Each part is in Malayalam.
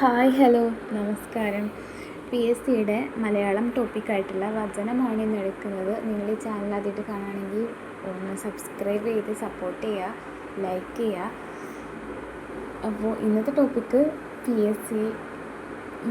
ഹായ് ഹലോ നമസ്കാരം. പി എസ് സിയുടെ മലയാളം ടോപ്പിക്കായിട്ടുള്ള വചനമാണ് ഇന്ന് എടുക്കുന്നത്. നിങ്ങൾ ഈ ചാനൽ ആദ്യമായിട്ട് കാണുകയാണെങ്കിൽ ഒന്ന് സബ്സ്ക്രൈബ് ചെയ്ത് സപ്പോർട്ട് ചെയ്യുക, ലൈക്ക് ചെയ്യുക. അപ്പോൾ ഇന്നത്തെ ടോപ്പിക്ക് പി എസ് സി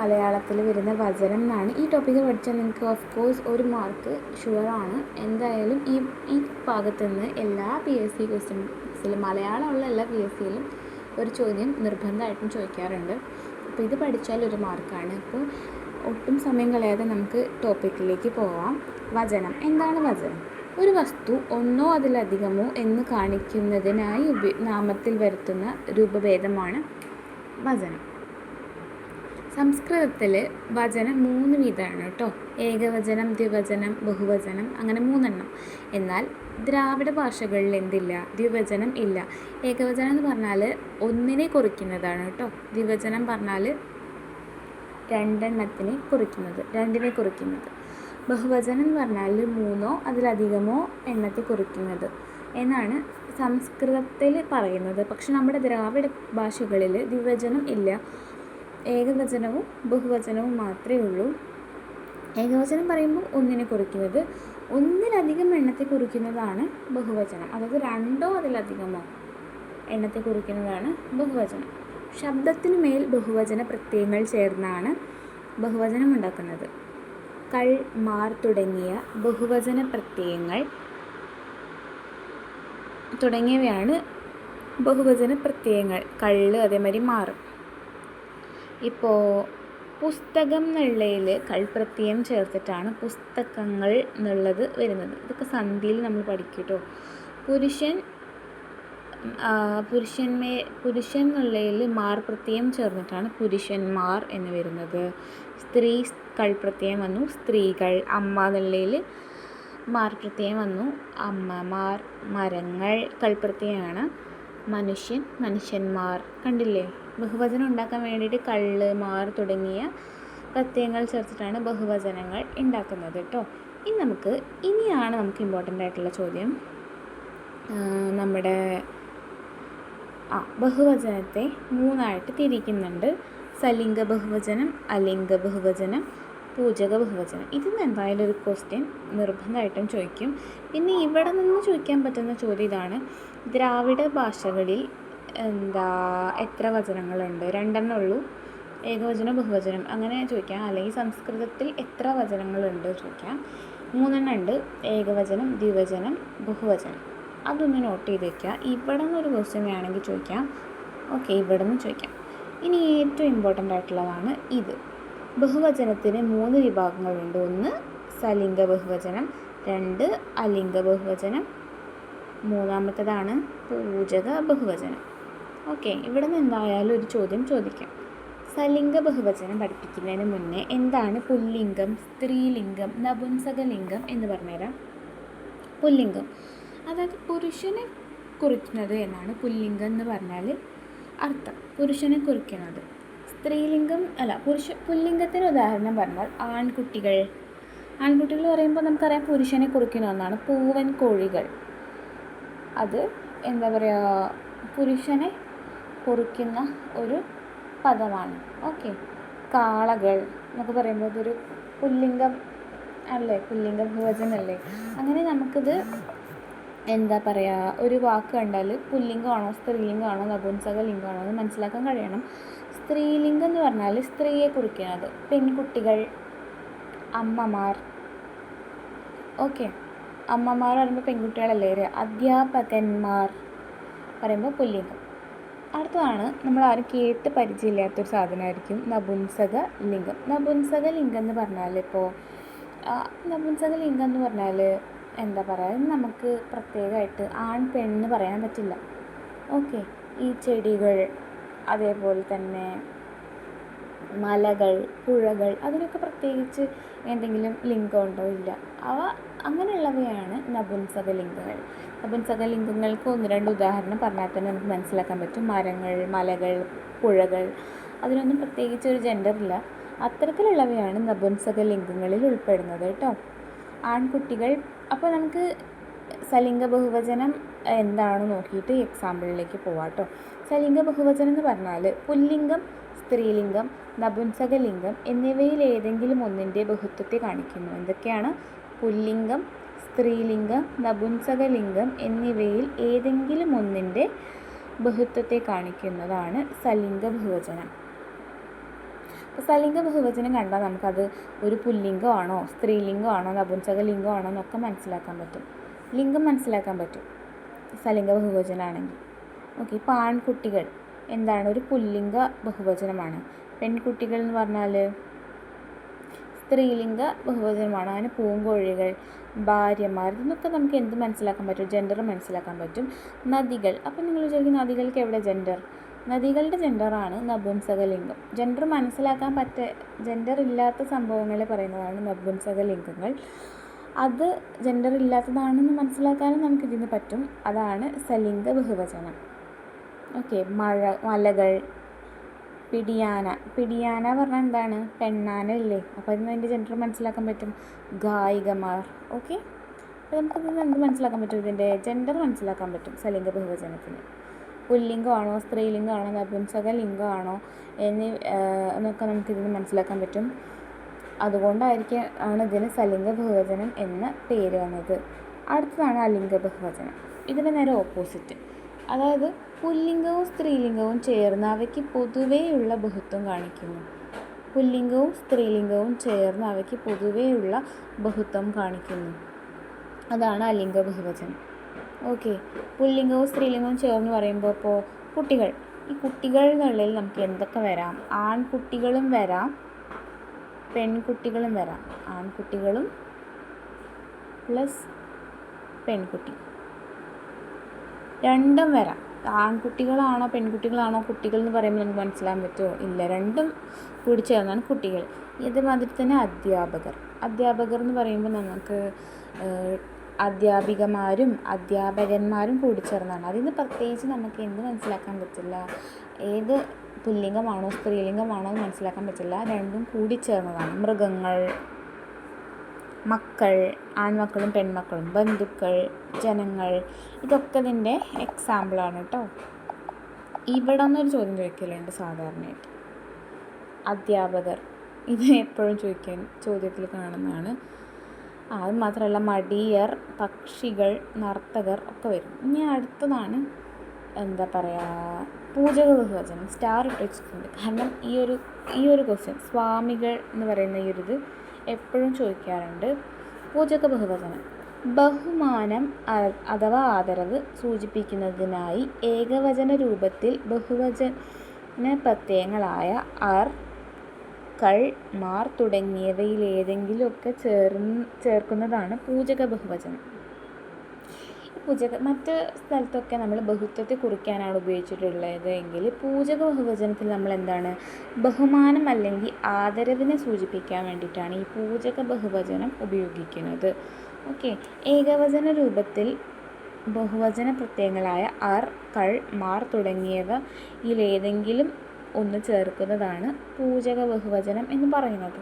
മലയാളത്തിൽ വരുന്ന വചനം എന്നാണ്. ഈ ടോപ്പിക്ക് പഠിച്ചാൽ നിങ്ങൾക്ക് ഓഫ് കോഴ്സ് ഒരു മാർക്ക് ഷുവറാണ്. എന്തായാലും ഈ ഭാഗത്തു നിന്ന് എല്ലാ പി എസ് സി ക്വസ്റ്റ്യൻസിലും മലയാളമുള്ള എല്ലാ പി എസ് സിയിലും ഒരു ചോദ്യം നിർബന്ധമായിട്ടും ചോദിക്കാറുണ്ട്. അപ്പോൾ ഇത് പഠിച്ചാൽ ഒരു മാർക്കാണ്. അപ്പോൾ ഒട്ടും സമയം കളയാതെ നമുക്ക് ടോപ്പിക്കിലേക്ക് പോവാം. വചനം എന്താണ്? വചനം ഒരു വസ്തു ഒന്നോ അതിലധികമോ എന്ന് കാണിക്കുന്നതിനായി നാമത്തിൽ വരുത്തുന്ന രൂപഭേദമാണ് വചനം. സംസ്കൃതത്തിൽ വചനം 3 വിധമാണ് കേട്ടോ. ഏകവചനം, ദ്വിവചനം, ബഹുവചനം, അങ്ങനെ 3 എന്നാൽ ദ്രാവിഡ ഭാഷകളിൽ എന്തില്ല? ദ്വിവചനം ഇല്ല. ഏകവചനം എന്ന് പറഞ്ഞാൽ ഒന്നിനെ കുറിക്കുന്നതാണ് കേട്ടോ. ദ്വിവചനം പറഞ്ഞാൽ രണ്ടിനെ കുറിക്കുന്നത്. ബഹുവചനം എന്ന് പറഞ്ഞാൽ 3 അതിലധികമോ എണ്ണത്തെ കുറിക്കുന്നത് എന്നാണ് സംസ്കൃതത്തിൽ പറയുന്നത്. പക്ഷെ നമ്മുടെ ദ്രാവിഡ ഭാഷകളിൽ ദ്വിവചനം ഇല്ല. ഏകവചനവും ബഹുവചനവും മാത്രമേ ഉള്ളൂ. ഏകവചനം പറയുമ്പോൾ ഒന്നിനെ കുറിക്കുന്നത്, ഒന്നിലധികം എണ്ണത്തെ കുറിക്കുന്നതാണ് ബഹുവചനം. അതായത് 2 അതിലധികമോ എണ്ണത്തെ കുറിക്കുന്നതാണ് ബഹുവചനം. ശബ്ദത്തിന് മേൽ ബഹുവചന പ്രത്യയങ്ങൾ ചേർന്നാണ് ബഹുവചനം ഉണ്ടാക്കുന്നത്. കൾ, മാർ തുടങ്ങിയ ബഹുവചന പ്രത്യയങ്ങൾ തുടങ്ങിയവയാണ് ബഹുവചന പ്രത്യയങ്ങൾ. കള്ള്, അതേമാതിരി മാറ്. ഇപ്പോൾ പുസ്തകം എന്നുള്ളതിൽ കൾപ്രത്യയം ചേർത്തിട്ടാണ് പുസ്തകങ്ങൾ എന്നുള്ളത് വരുന്നത്. ഇതൊക്കെ സന്ധിയിൽ നമ്മൾ പഠിക്കും കേട്ടോ. പുരുഷൻ എന്നുള്ളതിൽ മാർ പ്രത്യയം ചേർന്നിട്ടാണ് പുരുഷന്മാർ എന്ന് വരുന്നത്. സ്ത്രീ കൾപ്രത്യയം വന്നു, സ്ത്രീകൾ. അമ്മ എന്നുള്ളതിൽ മാർ പ്രത്യയം വന്നു, അമ്മമാർ. മരങ്ങൾ കൾപ്രത്യയമാണ്. മനുഷ്യൻ, മനുഷ്യന്മാർ. കണ്ടില്ലേ? ബഹുവചനം ഉണ്ടാക്കാൻ വേണ്ടിയിട്ട് കള്ള്, മാർ തുടങ്ങിയ പ്രത്യയങ്ങൾ ചേർത്തിട്ടാണ് ബഹുവചനങ്ങൾ ഉണ്ടാക്കുന്നത് കേട്ടോ. ഇനിയാണ് നമുക്ക് ഇമ്പോർട്ടൻ്റ് ആയിട്ടുള്ള ചോദ്യം. നമ്മുടെ ബഹുവചനത്തെ 3 തിരിക്കുന്നുണ്ട്. സലിംഗ ബഹുവചനം, അലിംഗ ബഹുവചനം, പൂജക ബഹുവചനം. ഇതിന് എന്തായാലും ഒരു ക്വസ്റ്റ്യൻ നിർബന്ധമായിട്ടും ചോദിക്കും. പിന്നെ ഇവിടെ നിന്ന് ചോദിക്കാൻ പറ്റുന്ന ചോദ്യം ഇതാണ്: ദ്രാവിഡ ഭാഷകളിൽ എത്ര വചനങ്ങളുണ്ട്? 2 ഉള്ളൂ. ഏകവചനം, ബഹുവചനം അങ്ങനെ ചോദിക്കാം. അല്ലെങ്കിൽ സംസ്കൃതത്തിൽ എത്ര വചനങ്ങളുണ്ട് ചോദിക്കാം. 3 ഉണ്ട്: ഏകവചനം, ദ്വിവചനം, ബഹുവചനം. അതൊന്ന് നോട്ട് ചെയ്ത് വയ്ക്കുക. ഇവിടെ നിന്നൊരു ക്വസ്റ്റ്യൻ വേണമെങ്കിൽ ചോദിക്കാം. ഓക്കെ, ഇവിടെ നിന്ന് ചോദിക്കാം. ഇനി ഏറ്റവും ഇമ്പോർട്ടൻ്റ് ആയിട്ടുള്ളതാണ് ഇത്. ബഹുവചനത്തിന് 3 വിഭാഗങ്ങളുണ്ട്. 1 സലിംഗ ബഹുവചനം, 2 അലിംഗ ബഹുവചനം, 3ാമത്തേതാണ് പൂജക ബഹുവചനം. ഓക്കെ, ഇവിടെ നിന്ന് എന്തായാലും ഒരു ചോദ്യം ചോദിക്കാം. സലിംഗ ബഹുവചനം പഠിപ്പിക്കുന്നതിന് മുന്നേ എന്താണ് പുല്ലിംഗം, സ്ത്രീലിംഗം, നപുംസകലിംഗം എന്ന് പറഞ്ഞുതരാം. പുല്ലിംഗം അതായത് പുരുഷനെ കുറിക്കുന്നത് എന്നാണ് പുല്ലിംഗം എന്ന് പറഞ്ഞാൽ അർത്ഥം. പുരുഷനെ കുറിക്കുന്നത്. സ്ത്രീലിംഗം അല്ല, പുല്ലിംഗത്തിന് ഉദാഹരണം പറഞ്ഞാൽ ആൺകുട്ടികൾ പറയുമ്പോൾ നമുക്കറിയാം പുരുഷനെ കുറിക്കുന്ന ഒന്നാണ്. പൂവൻ കോഴികൾ, അത് എന്താ പറയുക, പുരുഷനെ കുറിക്കുന്ന ഒരു പദമാണ്. ഓക്കെ, കാളകൾ എന്നൊക്കെ പറയുമ്പോൾ അതൊരു പുല്ലിംഗം അല്ലേ, പുല്ലിംഗ ബഹുവചനമല്ലേ. അങ്ങനെ നമുക്കിത് എന്താ പറയുക, ഒരു വാക്ക് കണ്ടാൽ പുല്ലിംഗമാണോ സ്ത്രീലിംഗമാണോ നപുംസകലിംഗമാണോ എന്ന് മനസ്സിലാക്കാൻ കഴിയണം. സ്ത്രീലിംഗം എന്ന് പറഞ്ഞാൽ സ്ത്രീയെ കുറിക്കുന്നത്, പെൺകുട്ടികൾ, അമ്മമാർ. ഓക്കെ, അമ്മമാർ പറയുമ്പോൾ പെൺകുട്ടികളല്ലേ. അധ്യാപകന്മാർ പറയുമ്പോൾ പുല്ലിംഗം. അടുത്തതാണ് നമ്മൾ ആരും കേട്ട് പരിചയമില്ലാത്തൊരു സാധനമായിരിക്കും നപുംസക ലിംഗം. നപുംസക ലിംഗം എന്ന് പറഞ്ഞാൽ എന്താ പറയുക, നമുക്ക് പ്രത്യേകമായിട്ട് ആൺ പെണ്ണ് പറയാൻ പറ്റില്ല. ഓക്കെ, ഈ ചെടികൾ, അതേപോലെ തന്നെ മലകൾ, പുഴകൾ, അതിനൊക്കെ പ്രത്യേകിച്ച് എന്തെങ്കിലും ലിംഗം ഉണ്ടോ? ഇല്ല. അങ്ങനെയുള്ളവയാണ് നപുംസകലിംഗങ്ങൾ. നപുംസകലിംഗങ്ങൾക്ക് 1-2 ഉദാഹരണം പറഞ്ഞാൽ തന്നെ നമുക്ക് മനസ്സിലാക്കാൻ പറ്റും. മരങ്ങൾ, മലകൾ, പുഴകൾ, അതിനൊന്നും പ്രത്യേകിച്ച് ഒരു ജെൻഡറില്ല. അത്തരത്തിലുള്ളവയാണ് നപുംസകലിംഗങ്ങളിൽ ഉൾപ്പെടുന്നത് കേട്ടോ. ആൺകുട്ടികൾ. അപ്പോൾ നമുക്ക് സലിംഗ ബഹുവചനം എന്താണെന്ന് നോക്കിയിട്ട് എക്സാമ്പിളിലേക്ക് പോവാം കേട്ടോ. സലിംഗ ബഹുവചനം എന്ന് പറഞ്ഞാൽ പുല്ലിംഗം സ്ത്രീലിംഗം, നപുംസകലിംഗം എന്നിവയിൽ ഏതെങ്കിലും ഒന്നിൻ്റെ ബഹുത്വത്തെ കാണിക്കുന്നു. എന്തൊക്കെയാണ്? പുല്ലിംഗം, സ്ത്രീലിംഗം, നപുംസകലിംഗം എന്നിവയിൽ ഏതെങ്കിലും ഒന്നിൻ്റെ ബഹുത്വത്തെ കാണിക്കുന്നതാണ് സലിംഗ ബഹുവചനം. അപ്പോൾ സലിംഗ ബഹുവചനം കണ്ടാൽ നമുക്കത് ഒരു പുല്ലിംഗമാണോ സ്ത്രീലിംഗമാണോ നപുംസകലിംഗമാണോ എന്നൊക്കെ മനസ്സിലാക്കാൻ പറ്റും. ലിംഗം മനസ്സിലാക്കാൻ പറ്റും സലിംഗ ബഹുവചനമാണെങ്കിൽ. ഓക്കെ, ഇപ്പോൾ ആൺകുട്ടികൾ എന്താണ്? ഒരു പുല്ലിംഗ ബഹുവചനമാണ്. പെൺകുട്ടികൾ എന്ന് പറഞ്ഞാൽ സ്ത്രീലിംഗ ബഹുവചനമാണ്. അങ്ങനെ പൂങ്കോഴികൾ, ഭാര്യമാർ, ഇതൊക്കെ നമുക്ക് എന്ത് മനസ്സിലാക്കാൻ പറ്റും? ജെൻഡർ മനസ്സിലാക്കാൻ പറ്റും. നദികൾ, അപ്പം നിങ്ങൾ വിചാരിക്കും നദികൾക്ക് എവിടെ ജെൻഡർ? നദികളുടെ ജെൻഡറാണ് നപുംസകലിംഗം. ജെൻഡർ ഇല്ലാത്ത സംഭവങ്ങളെ പറയുന്നതാണ് നപുംസകലിംഗങ്ങൾ. അത് ജെൻഡർ ഇല്ലാത്തതാണെന്ന് മനസ്സിലാക്കാനും നമുക്കിതിന് പറ്റും. അതാണ് സലിംഗ ബഹുവചനം. ഓക്കെ, മലകൾ, പിടിയാന പറഞ്ഞാൽ എന്താണ്? പെണ്ണാന ഇല്ലേ? അപ്പോൾ അതിന് അതിൻ്റെ ജെൻഡർ മനസ്സിലാക്കാൻ പറ്റും. ഗായികമാർ. ഓക്കെ, അപ്പോൾ നമുക്കിതിന് എന്ത് മനസ്സിലാക്കാൻ പറ്റും? ഇതിൻ്റെ ജെൻഡർ മനസ്സിലാക്കാൻ പറ്റും സലിംഗ ബഹുവചനത്തിന്. പുല്ലിംഗമാണോ സ്ത്രീലിംഗമാണോ നപുംസകലിംഗമാണോ എന്നൊക്കെ നമുക്കിതിന് മനസ്സിലാക്കാൻ പറ്റും. അതുകൊണ്ടാണ് ഇതിന് സലിംഗ ബഹുവചനം എന്ന പേര് വന്നത്. അടുത്തതാണ് അലിംഗ ബഹുവചനം. ഇതിൻ്റെ നേരെ ഓപ്പോസിറ്റ്. അതായത് പുല്ലിംഗവും സ്ത്രീലിംഗവും ചേർന്ന് അവയ്ക്ക് പൊതുവെയുള്ള ബഹുത്വം കാണിക്കുന്നു. പുല്ലിംഗവും സ്ത്രീലിംഗവും ചേർന്ന് അവയ്ക്ക് പൊതുവെയുള്ള ബഹുത്വം കാണിക്കുന്നു. അതാണ് അലിംഗ ബഹുവചനം. ഓക്കെ, പുല്ലിംഗവും സ്ത്രീലിംഗവും ചേർന്ന് പറയുമ്പോൾ ഇപ്പോൾ കുട്ടികൾ, ഈ കുട്ടികൾ എന്നുള്ളതിൽ നമുക്ക് എന്തൊക്കെ വരാം? ആൺകുട്ടികളും വരാം, പെൺകുട്ടികളും വരാം. ആൺകുട്ടികളും പ്ലസ് പെൺകുട്ടി രണ്ടും വരാം. ആൺകുട്ടികളാണോ പെൺകുട്ടികളാണോ കുട്ടികൾ എന്ന് പറയുമ്പോൾ നമുക്ക് മനസ്സിലാക്കാൻ പറ്റുമോ? ഇല്ല, രണ്ടും കൂടി ചേർന്നാണ് കുട്ടികൾ. ഇതുമാതിരി തന്നെ അധ്യാപകർ എന്ന് പറയുമ്പോൾ നമുക്ക് അധ്യാപികമാരും അധ്യാപകന്മാരും കൂടി ചേർന്നാണ്. അതിന് പ്രത്യേകിച്ച് നമുക്ക് എന്ത് മനസ്സിലാക്കാൻ പറ്റില്ല? ഏത് പുല്ലിംഗമാണോ സ്ത്രീലിംഗമാണോ എന്ന് മനസ്സിലാക്കാൻ പറ്റില്ല. രണ്ടും കൂടി ചേർന്നതാണ്. മൃഗങ്ങൾ, മക്കൾ, ആൺമക്കളും പെൺമക്കളും, ബന്ധുക്കൾ, ജനങ്ങൾ, ഇതൊക്കെ ഇതിൻ്റെ എക്സാമ്പിളാണ് കേട്ടോ. ഇവിടെ നിന്നൊരു ചോദ്യം ചോദിക്കലുണ്ട് സാധാരണയായിട്ട്. അധ്യാപകർ, ഇത് എപ്പോഴും ചോദ്യത്തിൽ കാണുന്നതാണ്. അത് മാത്രമല്ല മടിയർ, പക്ഷികൾ, നർത്തകർ ഒക്കെ വരും. ഇനി അടുത്തതാണ് എന്താ പറയുക, പൂജക ബഹുവചനം. സ്റ്റാർ ഇട്ട് വെച്ചിട്ടുണ്ട്. കാരണം ഈ ഒരു ക്വസ്റ്റ്യൻ സ്വാമികൾ എന്ന് പറയുന്ന ഈ ഒരു ഇത് എപ്പോഴും ചോദിക്കാറുണ്ട്. പൂജക ബഹുവചനം ബഹുമാനം അഥവാ ആദരവ് സൂചിപ്പിക്കുന്നതിനായി ഏകവചന രൂപത്തിൽ ബഹുവചന പ്രത്യയങ്ങളായ അർ, കൾ, മാർ തുടങ്ങിയവയിൽ ഏതെങ്കിലുമൊക്കെ ചേർക്കുന്നതാണ് പൂജക ബഹുവചനം. മറ്റ് സ്ഥലത്തൊക്കെ നമ്മൾ ബഹുത്വത്തെ കുറിക്കാനാണ് ഉപയോഗിച്ചിട്ടുള്ളത് എങ്കിൽ പൂജക ബഹുവചനത്തിൽ നമ്മൾ എന്താണ്? ബഹുമാനം അല്ലെങ്കിൽ ആദരവിനെ സൂചിപ്പിക്കാൻ വേണ്ടിയിട്ടാണ് ഈ പൂജക ബഹുവചനം ഉപയോഗിക്കുന്നത്. ഓക്കെ, ഏകവചന രൂപത്തിൽ ബഹുവചന പ്രത്യയങ്ങളായ അർ, കൾ, മാർ തുടങ്ങിയവയിലേതെങ്കിലും ഒന്ന് ചേർക്കുന്നതാണ് പൂജക ബഹുവചനം എന്ന് പറയുന്നത്.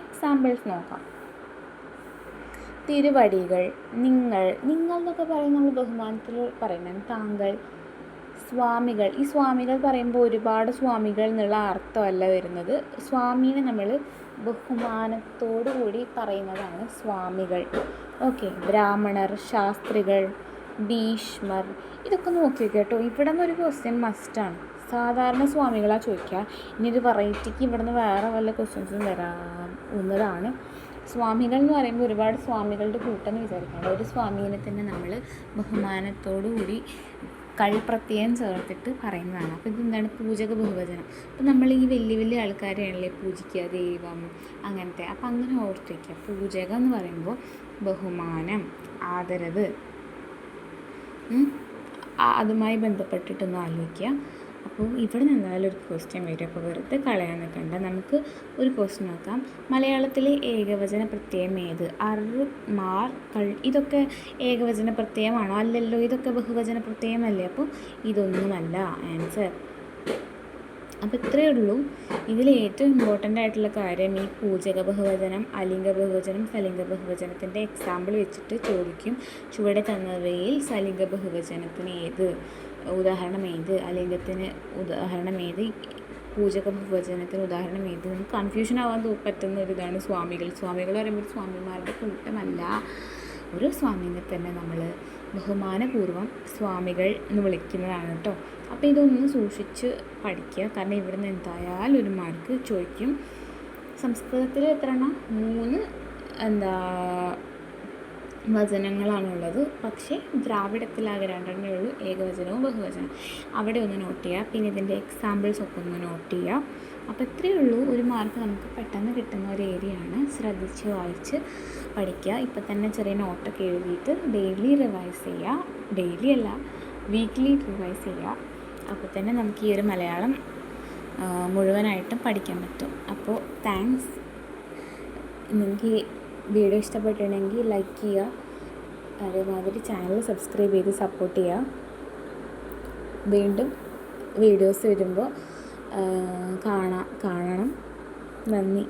എക്സാമ്പിൾസ് നോക്കാം. തിരുവടികൾ, നിങ്ങൾ എന്നൊക്കെ പറയുന്നത് നമ്മൾ ബഹുമാനത്തിൽ പറയുന്നത്. താങ്കൾ, സ്വാമികൾ. ഈ സ്വാമികൾ പറയുമ്പോൾ ഒരുപാട് സ്വാമികൾ എന്നുള്ള അർത്ഥമല്ല വരുന്നത്. സ്വാമീനെ നമ്മൾ ബഹുമാനത്തോടു കൂടി പറയുന്നതാണ് സ്വാമികൾ. ഓക്കെ, ബ്രാഹ്മണർ, ശാസ്ത്രികൾ, ഭീഷ്മർ, ഇതൊക്കെ നോക്കി കേട്ടോ. ഇവിടെ നിന്നൊരു ക്വസ്റ്റ്യൻ മസ്റ്റാണ്. സാധാരണ സ്വാമികളാണ് ചോദിക്കുക. ഇനി ഒരു വെറൈറ്റിക്ക് ഇവിടെ നിന്ന് വേറെ വല്ല ക്വസ്റ്റ്യൻസും വരാവുന്നതാണ്. സ്വാമികൾ എന്ന് പറയുമ്പോൾ ഒരുപാട് സ്വാമികളുടെ കൂട്ടെന്ന് വിചാരിക്കണം. ഒരു സ്വാമീനെ തന്നെ നമ്മൾ ബഹുമാനത്തോടു കൂടി പ്രത്യയം ചേർത്തിട്ട് പറയുന്നതാണ്. അപ്പോൾ ഇതെന്താണ്? പൂജക ബഹുവചനം. അപ്പോൾ നമ്മൾ ഈ വലിയ ആൾക്കാരെയാണല്ലേ പൂജിക്കുക, ദൈവം അങ്ങനത്തെ. അപ്പോൾ അങ്ങനെ ഓർത്ത് വയ്ക്കുക. പൂജക എന്ന് പറയുമ്പോൾ ബഹുമാനം, ആദരവ്, അതുമായി ബന്ധപ്പെട്ടിട്ടൊന്ന് ആലോചിക്കുക. അപ്പോൾ ഇവിടെ നിന്ന് എന്തായാലും ഒരു ക്വസ്റ്റ്യൻ വരും. അപ്പോൾ വെറുതെ കളയാൻ നിൽക്കണ്ട. നമുക്ക് ഒരു ക്വസ്റ്റ്യൻ നോക്കാം. മലയാളത്തിലെ ഏകവചന പ്രത്യയം ഏത്? അർ, മാർ, കൾ, ഇതൊക്കെ ഏകവചന പ്രത്യയമാണോ? അല്ലല്ലോ, ഇതൊക്കെ ബഹുവചന പ്രത്യയമല്ലേ. അപ്പോൾ ഇതൊന്നുമല്ല ആൻസർ. അപ്പോൾ ഇത്രയേ ഉള്ളൂ. ഇതിൽ ഏറ്റവും ഇമ്പോർട്ടൻ്റ് ആയിട്ടുള്ള കാര്യം ഈ പൂജക ബഹുവചനം, അലിംഗ ബഹുവചനം, സലിംഗ ബഹുവചനത്തിൻ്റെ എക്സാമ്പിൾ വെച്ചിട്ട് ചോദിക്കും. ചുവടെ തന്നവയിൽ സലിംഗ ബഹുവചനത്തിന് ഏത് ഉദാഹരണം ഏത്, അലിംഗത്തിന് ഉദാഹരണം ഏത് പൂജക ബഹുവചനത്തിന് ഉദാഹരണം ഏത്? നമുക്ക് കൺഫ്യൂഷൻ ആവാൻ പറ്റുന്ന ഒരു ഇതാണ് സ്വാമികൾ. സ്വാമികൾ പറയുമ്പോൾ സ്വാമിമാരുടെ കൂട്ടമല്ല, ഒരു സ്വാമിനെ തന്നെ നമ്മൾ ബഹുമാനപൂർവ്വം സ്വാമികൾ എന്ന് വിളിക്കുന്നതാണ് കേട്ടോ. അപ്പോൾ ഇതൊന്ന് സൂക്ഷിച്ച് പഠിക്കുക, കാരണം ഇവിടുന്ന് എന്തായാലും ഒരു മാർക്ക് ചോദിക്കും. സംസ്കൃതത്തിൽ എത്ര എണ്ണം? 3 വചനങ്ങളാണുള്ളത്. പക്ഷേ ദ്രാവിഡത്തിലാകെ 2 എണ്ണമേ ഉള്ളൂ, ഏകവചനവും ബഹുവചനവും. അവിടെ ഒന്ന് നോട്ട് ചെയ്യുക. പിന്നെ ഇതിൻ്റെ എക്സാമ്പിൾസ് ഒക്കെ ഒന്ന് നോട്ട് ചെയ്യുക. അപ്പോൾ ഇത്രയേ ഉള്ളൂ. ഒരു മാർക്ക് നമുക്ക് പെട്ടെന്ന് കിട്ടുന്ന ഒരു ഏരിയയാണ്. ശ്രദ്ധിച്ച് വായിച്ച് പഠിക്കുക. ഇപ്പം തന്നെ ചെറിയ നോട്ടൊക്കെ എഴുതിയിട്ട് ഡെയിലി റിവൈസ് ചെയ്യുക. ഡെയിലി അല്ല, വീക്ക്ലി റിവൈസ് ചെയ്യുക. അപ്പോൾ തന്നെ നമുക്ക് ഈ ഒരു മലയാളം മുഴുവനായിട്ടും പഠിക്കാൻ പറ്റും. അപ്പോൾ താങ്ക്സ്. നിങ്ങൾക്ക് വീഡിയോ ഇഷ്ടപ്പെട്ടിട്ടുണ്ടെങ്കിൽ ലൈക്ക് ചെയ്യുക, അതേമാതിരി ചാനൽ സബ്സ്ക്രൈബ് ചെയ്ത് സപ്പോർട്ട് ചെയ്യുക. വീണ്ടും വീഡിയോസ് വരുമ്പോൾ കാണണം. നന്ദി.